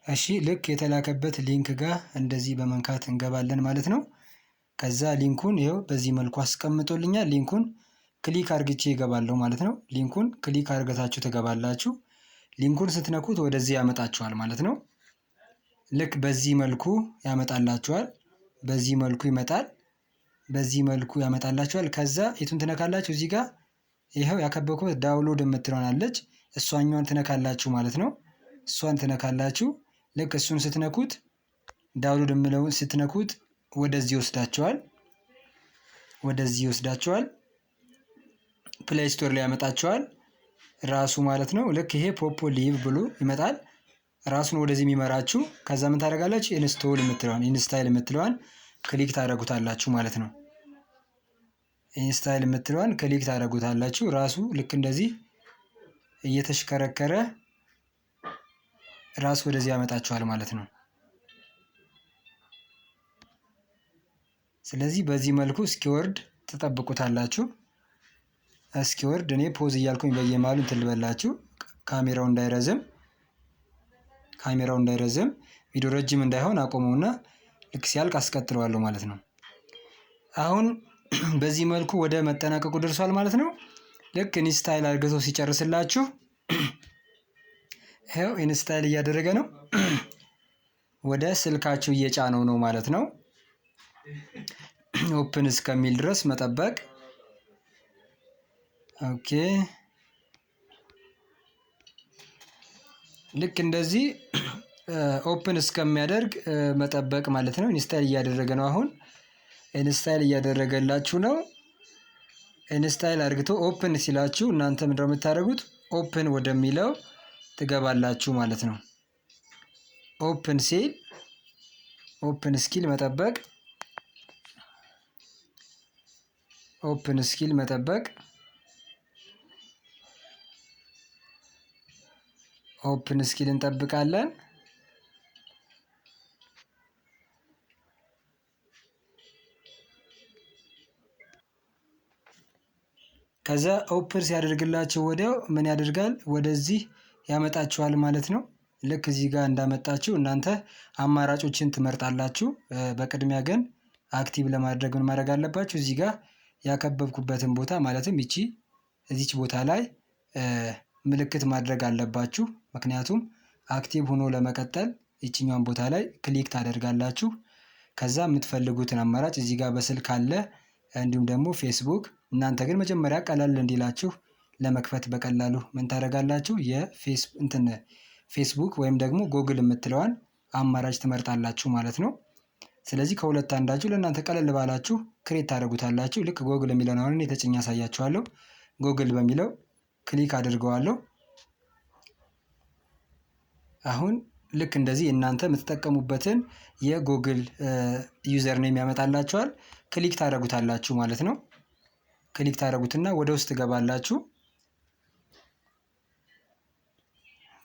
እሺ ልክ የተላከበት ሊንክ ጋር እንደዚህ በመንካት እንገባለን ማለት ነው። ከዛ ሊንኩን ይኸው በዚህ መልኩ አስቀምጦልኛል። ሊንኩን ክሊክ አርግቼ እገባለሁ ማለት ነው። ሊንኩን ክሊክ አርገታችሁ ትገባላችሁ። ሊንኩን ስትነኩት ወደዚህ ያመጣችኋል ማለት ነው። ልክ በዚህ መልኩ ያመጣላችኋል። በዚህ መልኩ ይመጣል። በዚህ መልኩ ያመጣላችኋል። ከዛ የቱን ትነካላችሁ እዚህ ጋር ይኸው ያከበብኩት ዳውንሎድ የምትለውን አለች። እሷኛዋን ትነካላችሁ ማለት ነው። እሷን ትነካላችሁ። ልክ እሱን ስትነኩት ዳውንሎድ የምለውን ስትነኩት ወደዚህ ይወስዳችኋል። ወደዚህ ይወስዳችኋል። ፕሌይ ስቶር ላይ ያመጣችኋል ራሱ ማለት ነው። ልክ ይሄ ፖፖ ሊቭ ብሎ ይመጣል። ራሱን ወደዚህ የሚመራችሁ። ከዛ ምን ታደርጋላችሁ? ኢንስታይል የምትለዋን ክሊክ ታደርጉታላችሁ ማለት ነው። ኢንስታይል የምትለዋን ክሊክ ታደርጉታላችሁ። ራሱ ልክ እንደዚህ እየተሽከረከረ ራሱ ወደዚህ ያመጣችኋል ማለት ነው። ስለዚህ በዚህ መልኩ እስኪወርድ ትጠብቁታላችሁ። እስኪወርድ እኔ ፖዝ እያልኩኝ በየማሉ እንትን ልበላችሁ ካሜራው እንዳይረዝም ቪዲዮ ረጅም እንዳይሆን አቆመውና ልክ ሲያልቅ አስቀጥለዋለሁ ማለት ነው። አሁን በዚህ መልኩ ወደ መጠናቀቁ ደርሷል ማለት ነው። ልክ ኢንስታይል አድርገው ሲጨርስላችሁ ይኸው ኢንስታይል እያደረገ ነው። ወደ ስልካችሁ እየጫነው ነው ማለት ነው። ኦፕን እስከሚል ድረስ መጠበቅ። ኦኬ ልክ እንደዚህ ኦፕን እስከሚያደርግ መጠበቅ ማለት ነው። ኢንስታይል እያደረገ ነው። አሁን ኢንስታይል እያደረገላችሁ ነው። ኢንስታይል አድርግቶ ኦፕን ሲላችሁ እናንተ ምንድነው የምታደርጉት? ኦፕን ወደሚለው ትገባላችሁ ማለት ነው። ኦፕን ሲል ኦፕን እስኪል መጠበቅ። ኦፕን እስኪል መጠበቅ። ኦፕን እስኪል እንጠብቃለን። ከዛ ኦፕን ሲያደርግላችሁ ወዲያው ምን ያደርጋል? ወደዚህ ያመጣችኋል ማለት ነው። ልክ እዚህ ጋር እንዳመጣችሁ እናንተ አማራጮችን ትመርጣላችሁ። በቅድሚያ ግን አክቲቭ ለማድረግ ምን ማድረግ አለባችሁ? እዚህ ጋር ያከበብኩበትን ቦታ ማለትም እዚች ቦታ ላይ ምልክት ማድረግ አለባችሁ። ምክንያቱም አክቲቭ ሆኖ ለመቀጠል ይችኛውን ቦታ ላይ ክሊክ ታደርጋላችሁ። ከዛ የምትፈልጉትን አማራጭ እዚህ ጋር በስልክ አለ፣ እንዲሁም ደግሞ ፌስቡክ። እናንተ ግን መጀመሪያ ቀላል እንዲላችሁ ለመክፈት በቀላሉ ምን ታደርጋላችሁ? ፌስቡክ ወይም ደግሞ ጎግል የምትለዋን አማራጭ ትመርጣላችሁ ማለት ነው። ስለዚህ ከሁለት አንዳችሁ ለእናንተ ቀለል ባላችሁ ክሬት ታደርጉታላችሁ። ልክ ጎግል የሚለውን አሁን እኔ ተጭኜ ያሳያችኋለሁ። ጎግል በሚለው ክሊክ አድርገዋለሁ። አሁን ልክ እንደዚህ እናንተ የምትጠቀሙበትን የጎግል ዩዘር ኔም ያመጣላችኋል። ክሊክ ታደርጉታላችሁ ማለት ነው። ክሊክ ታደርጉትና ወደ ውስጥ ትገባላችሁ።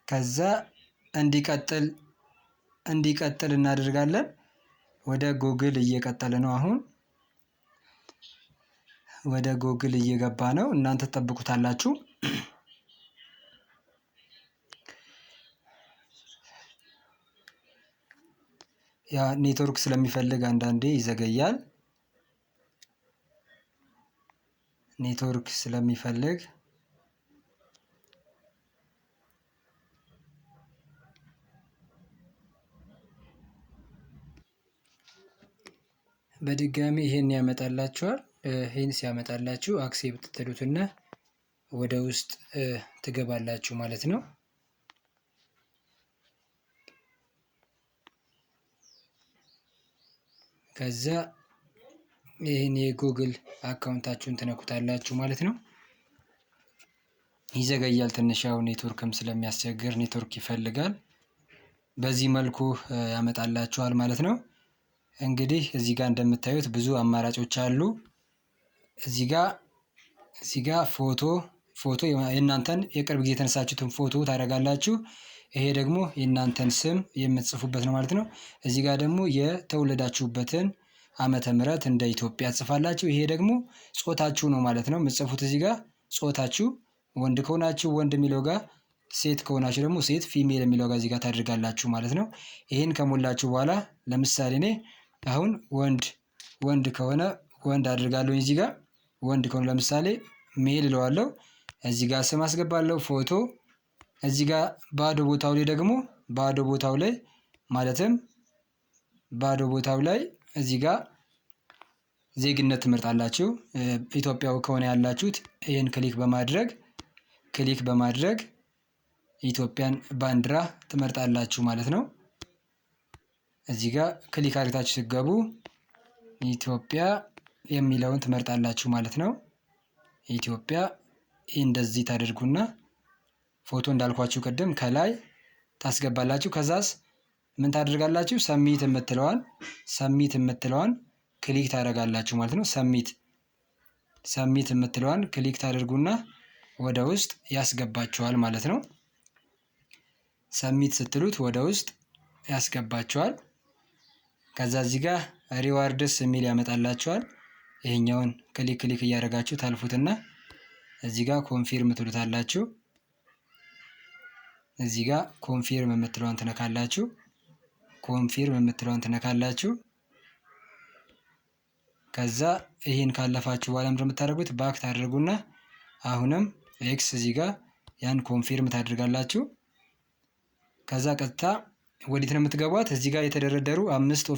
ከዛ እንዲቀጥል እናደርጋለን። ወደ ጎግል እየቀጠለ ነው። አሁን ወደ ጎግል እየገባ ነው። እናንተ ትጠብቁታላችሁ። ያ ኔትወርክ ስለሚፈልግ አንዳንዴ ይዘገያል። ኔትወርክ ስለሚፈልግ በድጋሚ ይሄን ያመጣላችኋል። ይሄን ሲያመጣላችሁ አክሴፕት ትሉትና ወደ ውስጥ ትገባላችሁ ማለት ነው። ከዛ ይሄን የጉግል አካውንታችሁን ትነኩታላችሁ ማለት ነው። ይዘገያል ትንሽ፣ ያው ኔትወርክም ስለሚያስቸግር ኔትወርክ ይፈልጋል። በዚህ መልኩ ያመጣላችኋል ማለት ነው። እንግዲህ እዚህ ጋር እንደምታዩት ብዙ አማራጮች አሉ። እዚህ ጋር ፎቶ የእናንተን የቅርብ ጊዜ የተነሳችሁትን ፎቶ ታደርጋላችሁ። ይሄ ደግሞ የእናንተን ስም የምትጽፉበት ነው ማለት ነው። እዚህ ጋር ደግሞ የተወለዳችሁበትን ዓመተ ምህረት እንደ ኢትዮጵያ ትጽፋላችሁ። ይሄ ደግሞ ጾታችሁ ነው ማለት ነው የምትጽፉት። እዚህ ጋር ጾታችሁ ወንድ ከሆናችሁ ወንድ የሚለው ጋር ሴት ከሆናችሁ ደግሞ ሴት ፊሜል የሚለው ጋር እዚህ ጋር ታደርጋላችሁ ማለት ነው። ይህን ከሞላችሁ በኋላ ለምሳሌ እኔ አሁን ወንድ ከሆነ ወንድ አድርጋለሁ። እዚህ ጋር ወንድ ከሆነ ለምሳሌ ሜል እለዋለሁ። እዚህ ጋር ስም አስገባለሁ፣ ፎቶ። እዚህ ጋር ባዶ ቦታው ላይ ደግሞ ባዶ ቦታው ላይ ማለትም ባዶ ቦታው ላይ እዚህ ጋር ዜግነት ትመርጣላችሁ። ኢትዮጵያዊ ከሆነ ያላችሁት ይህን ክሊክ በማድረግ ኢትዮጵያን ባንዲራ ትመርጣላችሁ ማለት ነው። እዚህ ጋር ክሊክ አድርጋችሁ ስትገቡ ኢትዮጵያ የሚለውን ትመርጣላችሁ ማለት ነው። ኢትዮጵያ እንደዚህ ታደርጉና ፎቶ እንዳልኳችሁ ቅድም ከላይ ታስገባላችሁ። ከዛስ ምን ታደርጋላችሁ? ሰሚት የምትለዋን ክሊክ ታደርጋላችሁ ማለት ነው። ሰሚት የምትለዋን ክሊክ ታደርጉና ወደ ውስጥ ያስገባችኋል ማለት ነው። ሰሚት ስትሉት ወደ ውስጥ ያስገባችኋል። ከዛ እዚህ ጋር ሪዋርድስ የሚል ያመጣላችኋል። ይሄኛውን ክሊክ እያደረጋችሁ ታልፉትና እዚህ ጋር ኮንፊርም ትሉታላችሁ። እዚህ ጋር ኮንፊርም የምትለዋን ትነካላችሁ። ከዛ ይሄን ካለፋችሁ በኋላ ምንድን ነው የምታደርጉት? ባክ ታደርጉና አሁንም ኤክስ እዚህ ጋር ያን ኮንፊርም ታደርጋላችሁ። ከዛ ቀጥታ ወዴት ነው የምትገቧት? እዚህ ጋር የተደረደሩ 5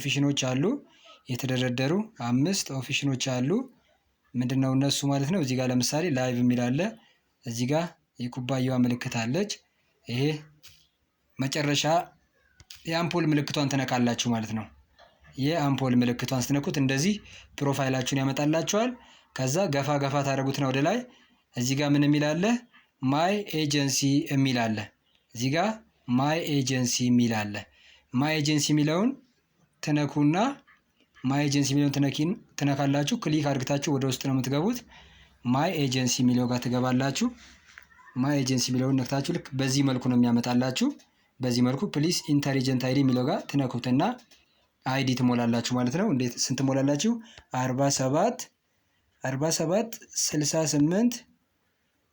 ኦፕሽኖች አሉ። ምንድነው እነሱ ማለት ነው? እዚህ ጋር ለምሳሌ ላይቭ የሚል አለ። እዚህ ጋር የኩባያዋ ምልክት አለች። ይሄ መጨረሻ የአምፖል ምልክቷን ትነካላችሁ ማለት ነው። የአምፖል ምልክቷን ስትነኩት እንደዚህ ፕሮፋይላችሁን ያመጣላችኋል። ከዛ ገፋ ታደርጉትና ወደ ላይ እዚህ ጋር ምን የሚል አለ? ማይ ኤጀንሲ የሚል አለ። እዚህ ጋር ማይ ኤጀንሲ የሚል አለ። ማይ ኤጀንሲ የሚለውን ትነኩና ማይ ኤጀንሲ የሚለውን ትነካላችሁ። ክሊክ አድርግታችሁ ወደ ውስጥ ነው የምትገቡት። ማይ ኤጀንሲ የሚለው ጋር ትገባላችሁ። ማይ ኤጀንሲ የሚለውን ነክታችሁ ልክ በዚህ መልኩ ነው የሚያመጣላችሁ። በዚህ መልኩ ፕሊስ ኢንተሊጀንት አይዲ የሚለው ጋር ትነኩትና አይዲ ትሞላላችሁ ማለት ነው። እንዴት ስንት ትሞላላችሁ? 47 68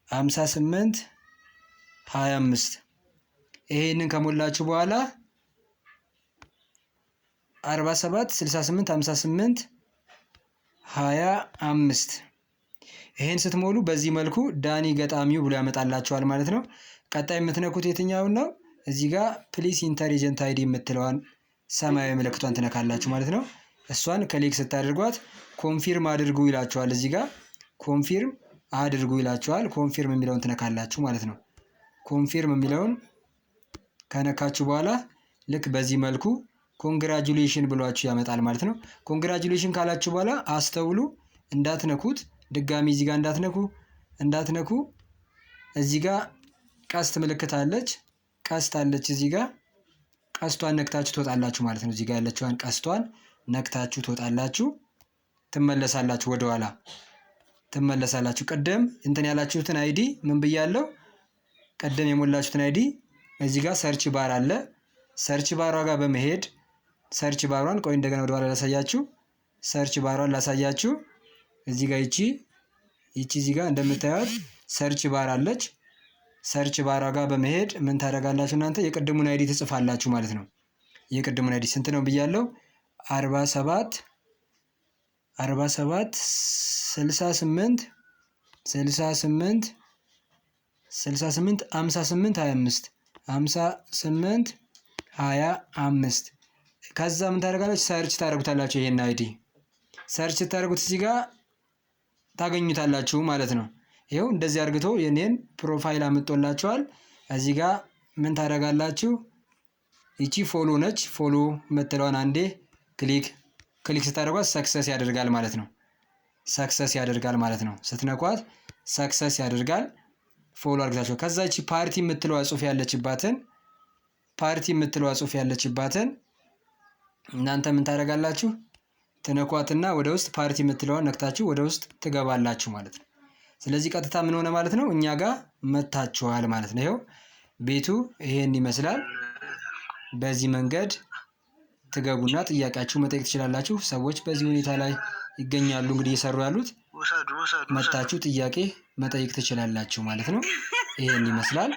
58 25 ይሄንን ከሞላችሁ በኋላ 47 68 58 25 ይሄን ስትሞሉ በዚህ መልኩ ዳኒ ገጣሚው ብሎ ያመጣላችኋል ማለት ነው። ቀጣይ የምትነኩት የትኛውን ነው? እዚህ ጋር ፕሊስ ኢንተሊጀንት አይዲ የምትለዋን ሰማያዊ ምልክቷን ትነካላችሁ ማለት ነው። እሷን ክሊክ ስታደርጓት ኮንፊርም አድርጉ ይላችኋል። እዚህ ጋር ኮንፊርም አድርጉ ይላችኋል። ኮንፊርም የሚለውን ትነካላችሁ ማለት ነው። ኮንፊርም የሚለውን ከነካችሁ በኋላ ልክ በዚህ መልኩ ኮንግራጁሌሽን ብሏችሁ ያመጣል ማለት ነው። ኮንግራጁሌሽን ካላችሁ በኋላ አስተውሉ፣ እንዳትነኩት፣ ድጋሚ እዚህ ጋር እንዳትነኩ። እዚህ ጋር ቀስት ምልክት አለች፣ እዚህ ጋር ቀስቷን ነክታችሁ ትወጣላችሁ ማለት ነው። እዚህ ጋር ያለችዋን ቀስቷን ነክታችሁ ትወጣላችሁ፣ ትመለሳላችሁ፣ ወደኋላ ትመለሳላችሁ። ቅድም እንትን ያላችሁትን አይዲ ምን ብያለሁ? ቅድም የሞላችሁትን አይዲ እዚህ ጋር ሰርች ባር አለ። ሰርች ባሯ ጋር በመሄድ ሰርች ባሯን እንደገና ወደኋላ ላሳያችሁ። ሰርች ባሯን ላሳያችሁ። እዚህ ጋር ይቺ እዚህ ጋር እንደምታዩት ሰርች ባር አለች። ሰርች ባሯ ጋር በመሄድ ምን ታደርጋላችሁ? እናንተ የቅድሙን አይዲ ትጽፋላችሁ ማለት ነው። የቅድሙን አይዲ ስንት ነው ብያለሁ? 47 68 58 58 25 ከዛ ምን ታደርጋላችሁ? ሰርች ታደርጉታላችሁ። ይሄን አይዲ ሰርች ታደርጉት እዚህ ጋር ታገኙታላችሁ ማለት ነው። ይኸው እንደዚህ አድርግቶ የኔን ፕሮፋይል አምጦላችኋል። እዚህ ጋር ምን ታደርጋላችሁ? ይቺ ፎሎ ነች። ፎሎ የምትለዋን አንዴ ክሊክ ስታደርጓት ሰክሰስ ያደርጋል ማለት ነው። ስትነኳት ሰክሰስ ያደርጋል። ፎሎ አድርጋችሁ ከዛ ይቺ ፓርቲ የምትለዋ ጽሑፍ ያለችባትን እናንተ ምን ታደርጋላችሁ? ትነኳትና ወደ ውስጥ ፓርቲ የምትለዋን ነክታችሁ ወደ ውስጥ ትገባላችሁ ማለት ነው። ስለዚህ ቀጥታ ምን ሆነ ማለት ነው? እኛ ጋር መታችኋል ማለት ነው። ይኸው ቤቱ ይሄን ይመስላል። በዚህ መንገድ ትገቡና ጥያቄያችሁ መጠየቅ ትችላላችሁ። ሰዎች በዚህ ሁኔታ ላይ ይገኛሉ እንግዲህ እየሰሩ ያሉት። መታችሁ ጥያቄ መጠየቅ ትችላላችሁ ማለት ነው። ይሄን ይመስላል።